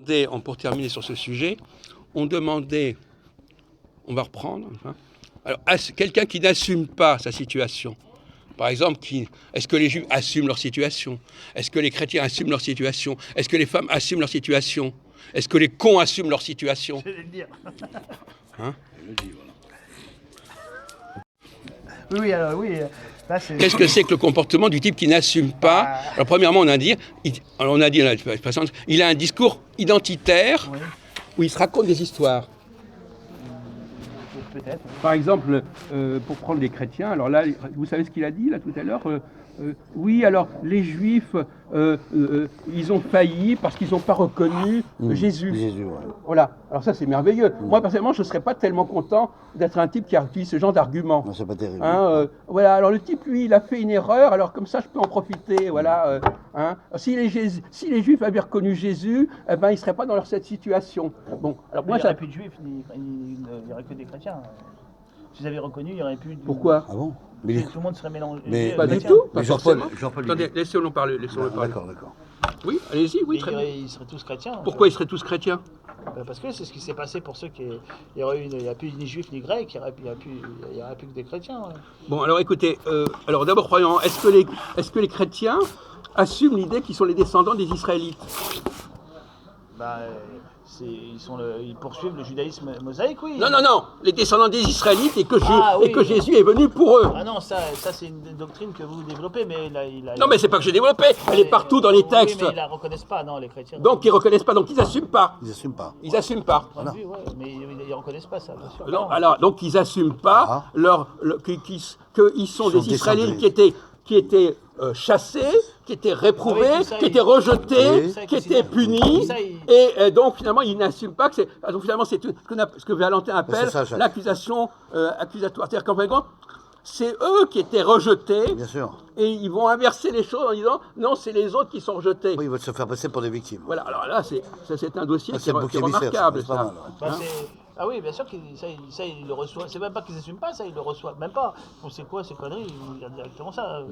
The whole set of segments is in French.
demandait, pour terminer sur ce sujet, on demandait, on va reprendre, hein, alors quelqu'un qui n'assume pas sa situation, par exemple, est-ce que les Juifs assument leur situation? Est-ce que les chrétiens assument leur situation? Est-ce que les femmes assument leur situation? Est-ce que les cons assument leur situation? Je vais le dire. Hein? Oui, alors oui. Qu'est-ce que c'est que le comportement du type qui n'assume pas? Alors premièrement, on a dit, il a un discours identitaire, oui, où il se raconte des histoires. Peut-être. Par exemple, pour prendre les chrétiens, alors là, vous savez ce qu'il a dit là tout à l'heure? Oui, alors les Juifs, ils ont failli parce qu'ils n'ont pas reconnu Jésus. Jésus, ouais. Voilà, alors ça c'est merveilleux. Moi personnellement, je ne serais pas tellement content d'être un type qui a utilisé ce genre d'argument. Non, c'est pas terrible. Hein, voilà, alors le type, lui, il a fait une erreur, alors comme ça je peux en profiter. Voilà, hein. Si les Juifs avaient reconnu Jésus, eh ben, ils ne seraient pas dans cette situation. Bon, alors moi, il n'y aurait plus de Juifs, il n'y aurait que des chrétiens. S'ils avaient reconnu, il n'y aurait plus de... Pourquoi? Ah bon? Mais tout le monde serait mélangé. Mais pas du tout. Mais Jean-Paul. Attendez, laissez-le parler. D'accord. Oui, allez-y, oui, très bien. Ils seraient tous chrétiens. Pourquoi ils seraient tous chrétiens? Parce que c'est ce qui s'est passé pour ceux qui... Il n'y a plus ni juifs ni grecs, il n'y aurait plus que des chrétiens. Ouais. Bon, alors écoutez, alors d'abord, croyons, est-ce que les chrétiens assument l'idée qu'ils sont les descendants des Israélites? Ils poursuivent le judaïsme mosaïque, oui. Non, les descendants des Israélites et que oui. Jésus est venu pour eux. Ah non, ça c'est une doctrine que vous développez, mais non, mais c'est pas que j'ai développé, elle est partout dans les textes. Oui, mais ils la reconnaissent pas, non, les chrétiens. Donc ils reconnaissent pas, donc ils assument pas. Ils assument pas. Voilà. Ouais, mais ils reconnaissent pas ça, bien sûr. Non, alors, donc ils assument pas qu'ils sont des Israélites qui étaient chassés, qui étaient réprouvés, qui étaient rejetés, qui étaient punis, et donc finalement ils n'assument pas que c'est. Donc finalement c'est ce que Valentin appelle l'accusation accusatoire. C'est-à-dire qu'en fin de compte, c'est eux qui étaient rejetés, bien sûr, et ils vont inverser les choses en disant non, c'est les autres qui sont rejetés. Oui, ils veulent se faire passer pour des victimes. Voilà, alors là c'est un dossier qui est remarquable. Ça. Ah oui, bien sûr qu'ils le reçoivent. C'est même pas qu'ils n'assument pas ça, ils le reçoivent même pas. Bon, c'est quoi ces conneries? Ils disent directement ça.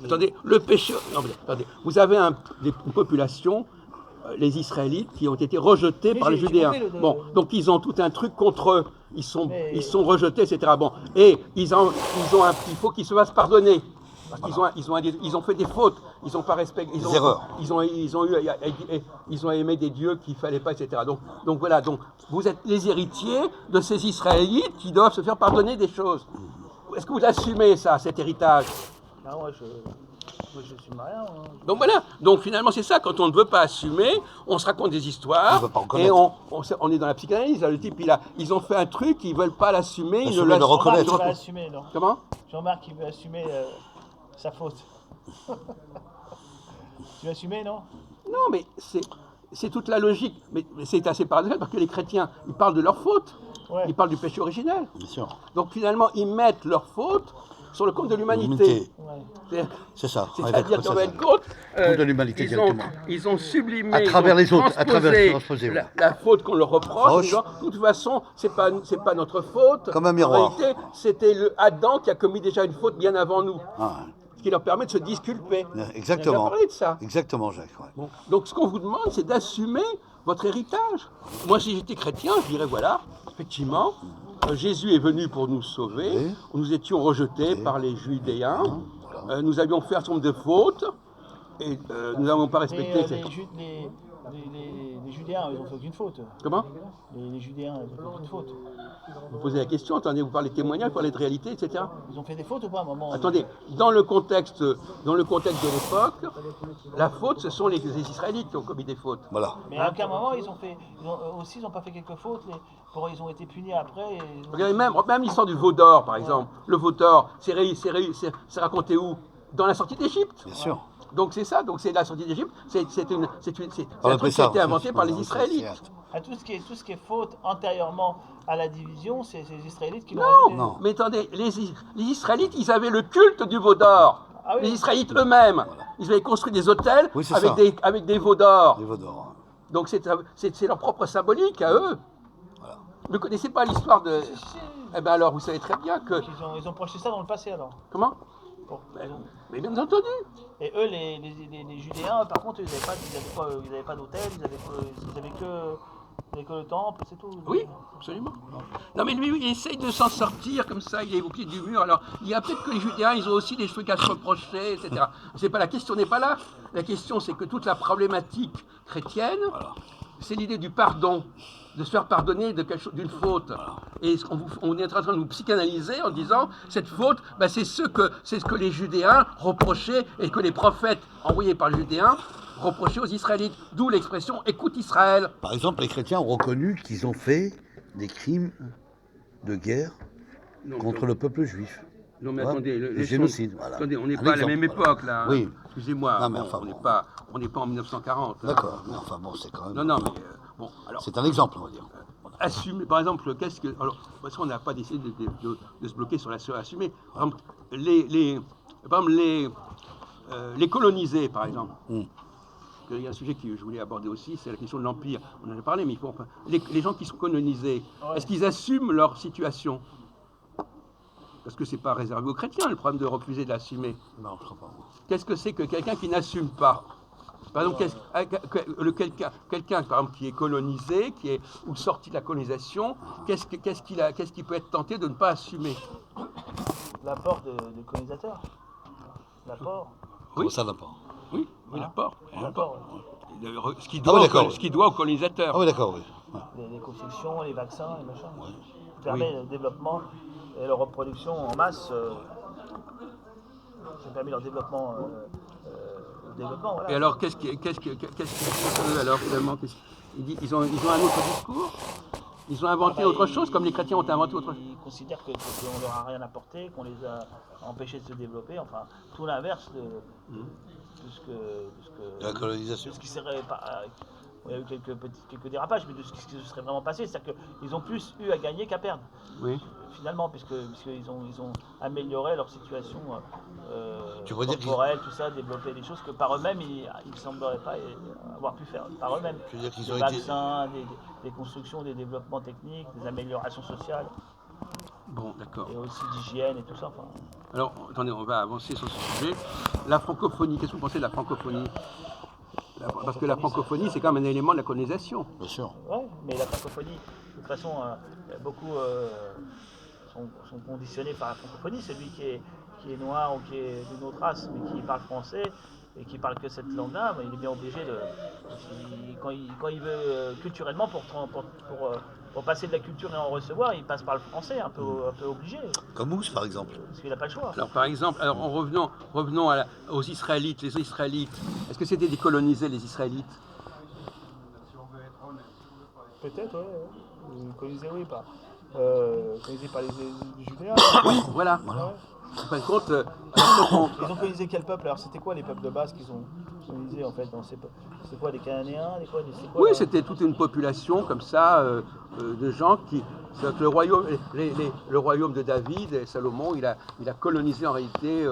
Attendez, le péché. Non, mais attendez. Vous avez une population, les Israélites, qui ont été rejetés par les Judéens. Bon, donc ils ont tout un truc contre eux. Ils sont rejetés, etc. Bon, et il faut qu'ils se fassent pardonner. Parce qu'ils ont fait des fautes, ils n'ont pas respecté, ils ont aimé des dieux qu'il ne fallait pas, etc. Donc voilà, donc vous êtes les héritiers de ces Israélites qui doivent se faire pardonner des choses. Est-ce que vous assumez ça, cet héritage? Non, moi je n'assume rien. Hein. Donc voilà, donc finalement c'est ça, quand on ne veut pas assumer, on se raconte des histoires, et on est dans la psychanalyse, là, le type ils ont fait un truc, ils ne veulent pas l'assumer, ils ne le reconnaissent. Jean-Marc veut assumer, non. Comment? Jean-Marc il veut assumer sa faute. Tu veux assumer, non? Non, mais c'est toute la logique. Mais c'est assez paradoxal parce que les chrétiens, ils parlent de leur faute. Ouais. Ils parlent du péché originel. Bien sûr. Donc finalement, ils mettent leur faute sur le compte de l'humanité. Ouais. C'est ça. C'est-à-dire qu'en fin de compte, de l'humanité ils ont sublimé, à travers les autres, à travers la faute qu'on leur reproche. En disant, de toute façon, c'est pas notre faute. Comme un miroir. En réalité, c'était Adam qui a commis déjà une faute bien avant nous. Ah. Qui leur permet de se disculper. Exactement. On a parlé de ça. Exactement, Jacques. Ouais. Bon. Donc ce qu'on vous demande, c'est d'assumer votre héritage. Moi, si j'étais chrétien, je dirais voilà, effectivement, Jésus est venu pour nous sauver. Nous étions rejetés par les Judéens. Nous avions fait un certain nombre de fautes et nous n'avons pas respecté cette. Les Judéens, ils n'ont fait aucune faute. Comment? Les Judéens, ils n'ont fait aucune faute. Vous posez la question, attendez, vous parlez de témoignages, vous parlez de réalité, etc. Ils ont fait des fautes ou pas à un moment? Attendez, dans le contexte de l'époque, la faute, ce sont les Israélites qui ont commis des fautes. Voilà. Mais à aucun moment, ils n'ont pas fait quelques fautes, ils ont été punis après. Regardez, même l'histoire du veau d'or, par exemple. Le veau d'or, c'est raconté où? Dans la sortie d'Égypte. Bien sûr. Donc c'est ça, donc c'est la sortie d'Égypte, c'est un truc qui a été inventé par les Israélites. Tout ce qui est faute antérieurement à la division, c'est les Israélites qui l'ont rajouté. Non, mais attendez, les Israélites, ils avaient le culte du veau d'or. Ah oui. Les Israélites eux-mêmes, ils avaient construit des hôtels avec des veaux d'or. Des veaux d'or. Donc c'est leur propre symbolique à eux. Voilà. Vous ne connaissez pas l'histoire de... Eh bien alors, vous savez très bien que... Ils ont projeté ça dans le passé alors. Comment? Mais bien entendu. Et eux, les Judéens, par contre, ils n'avaient pas d'hôtel, ils avaient que le temple, c'est tout. Oui, absolument. Non mais lui, il essaye de s'en sortir comme ça, il est au pied du mur. Alors, il y a peut-être que les Judéens, ils ont aussi des choses à se reprocher, etc. C'est pas la question, n'est pas là. La question, c'est que toute la problématique chrétienne, c'est l'idée du pardon, de se faire pardonner d'une faute. Et on est en train de nous psychanalyser en disant cette faute, c'est ce que les Judéens reprochaient et que les prophètes envoyés par les Judéens reprochaient aux Israélites. D'où l'expression écoute Israël. Par exemple, les chrétiens ont reconnu qu'ils ont fait des crimes de guerre contre le peuple juif. Non mais attendez, le génocide. Voilà. Attendez, on n'est pas à la même époque là. Oui. Excusez-moi, on n'est pas en 1940. D'accord. Mais enfin bon, c'est quand même. Non, mais bon, alors. C'est un exemple, on va dire. Assumer, par exemple, alors, parce qu'on n'a pas décidé de se bloquer sur la assumer. Par exemple, les colonisés, par exemple. Il y a un sujet que je voulais aborder aussi, c'est la question de l'Empire. On en a parlé, mais les gens qui sont colonisés, est-ce qu'ils assument leur situation? Parce que c'est pas réservé aux chrétiens, le problème de refuser de l'assumer. Non, je crois pas. Qu'est-ce que c'est que quelqu'un qui n'assume pas? Par exemple, quelqu'un par exemple, qui est colonisé, ou sorti de la colonisation, qu'est-ce qu'il peut être tenté de ne pas assumer? L'apport de colonisateurs. L'apport. Oui, ça l'apport. Oui, l'apport. Ce qu'il doit aux colonisateurs. Ah oui, d'accord, oui. Les constructions, les vaccins, les machins. Ça permet le développement et leur reproduction en masse. Ça permet leur développement. Voilà. Et alors, qu'est-ce qu'ils alors finalement ils ont un autre discours? Ils ont inventé autre chose, comme les chrétiens ont inventé autre chose? Ils considèrent qu'on ne leur a rien apporté, qu'on les a empêchés de se développer, enfin, tout l'inverse de ce que... De la colonisation. De ce qui serait pas... Il y a eu quelques dérapages, mais de ce qui se serait vraiment passé, c'est-à-dire qu'ils ont plus eu à gagner qu'à perdre. Oui. Finalement, puisqu'ils ont amélioré leur situation corporelle, tout ça, développé des choses que par eux-mêmes, ils ne sembleraient pas avoir pu faire par eux-mêmes. Tu veux dire qu'ils ont des vaccins, des constructions, des développements techniques, des améliorations sociales. Bon, d'accord. Et aussi d'hygiène et tout ça. Enfin. Alors, attendez, on va avancer sur ce sujet. La francophonie, qu'est-ce que vous pensez de la francophonie? Parce que la francophonie, c'est quand même un élément de la colonisation. Bien sûr. Oui, mais la francophonie, de toute façon, beaucoup sont conditionnés par la francophonie. Celui qui est noir ou qui est d'une autre race, mais qui parle français et qui parle que cette langue-là, il est bien obligé de... Quand il veut culturellement, pour passer de la culture et en recevoir, il passe par le français, un peu obligé. Comme Mousse, par exemple. Parce qu'il n'a pas le choix. Alors, par exemple, en revenons aux Israélites. Les Israélites, est-ce que c'était des colonisés, les Israélites? Peut-être, oui. Colonisés, oui, pas. Colonisés par les Judéens. Oui, voilà. Ouais. En fin de compte, ils ont colonisé quel peuple? Alors, c'était quoi les peuples de base qu'ils ont colonisés, en fait? C'est quoi, des Cananéens? Oui, c'était toute une population comme ça, de gens qui... C'est que le royaume de David et Salomon, il a colonisé en réalité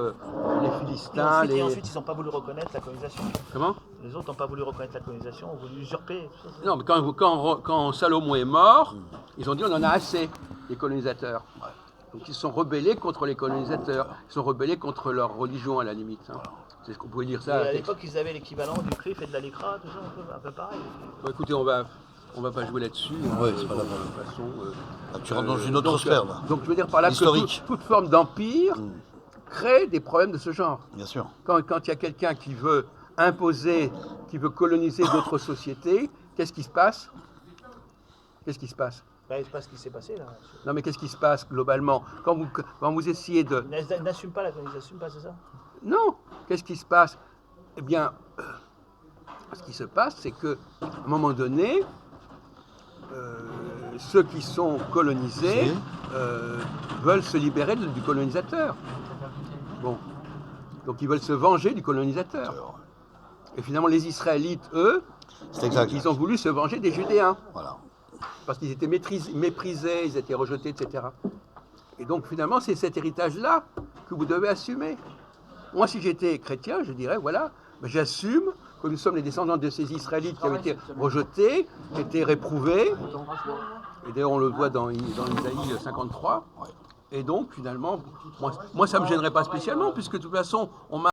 les Philistins. Et ensuite, ils n'ont pas voulu reconnaître la colonisation. Comment? Les autres n'ont pas voulu reconnaître la colonisation, ont voulu usurper. Tout ça. Non, mais quand Salomon est mort, ils ont dit on en a assez, les colonisateurs. Donc ils se sont rebellés contre les colonisateurs, ils se sont rebellés contre leur religion à la limite. Hein. C'est ce qu'on pouvait dire ça. Et à l'époque, ils avaient l'équivalent du CRIF et de la LICRA, tout ça, un peu pareil. Bon, écoutez, on va pas jouer là-dessus. Oui, c'est pas la de toute façon. Tu rentres dans une autre sphère, là. Donc je veux dire par là que toute forme d'empire crée des problèmes de ce genre. Bien sûr. Quand il y a quelqu'un qui veut imposer, qui veut coloniser d'autres sociétés, qu'est-ce qui se passe? Il se passe ce qui s'est passé là. Non mais qu'est-ce qui se passe globalement quand vous essayez de... Ils n'assument pas la colonisation, pas, c'est ça? Non. Qu'est-ce qui se passe? Eh bien, ce qui se passe, c'est qu'à un moment donné, ceux qui sont colonisés veulent se libérer du colonisateur. Bon. Donc ils veulent se venger du colonisateur. Et finalement, les Israélites, eux, ils ont voulu se venger des Judéens. Voilà. Parce qu'ils étaient méprisés, ils étaient rejetés, etc. Et donc finalement, c'est cet héritage-là que vous devez assumer. Moi, si j'étais chrétien, je dirais, voilà, j'assume que nous sommes les descendants de ces Israélites qui ont été rejetés, qui ont été réprouvés. Et d'ailleurs, on le voit dans Isaïe 53. Et donc, finalement, moi ça ne me gênerait pas spécialement, puisque de toute façon, on m'a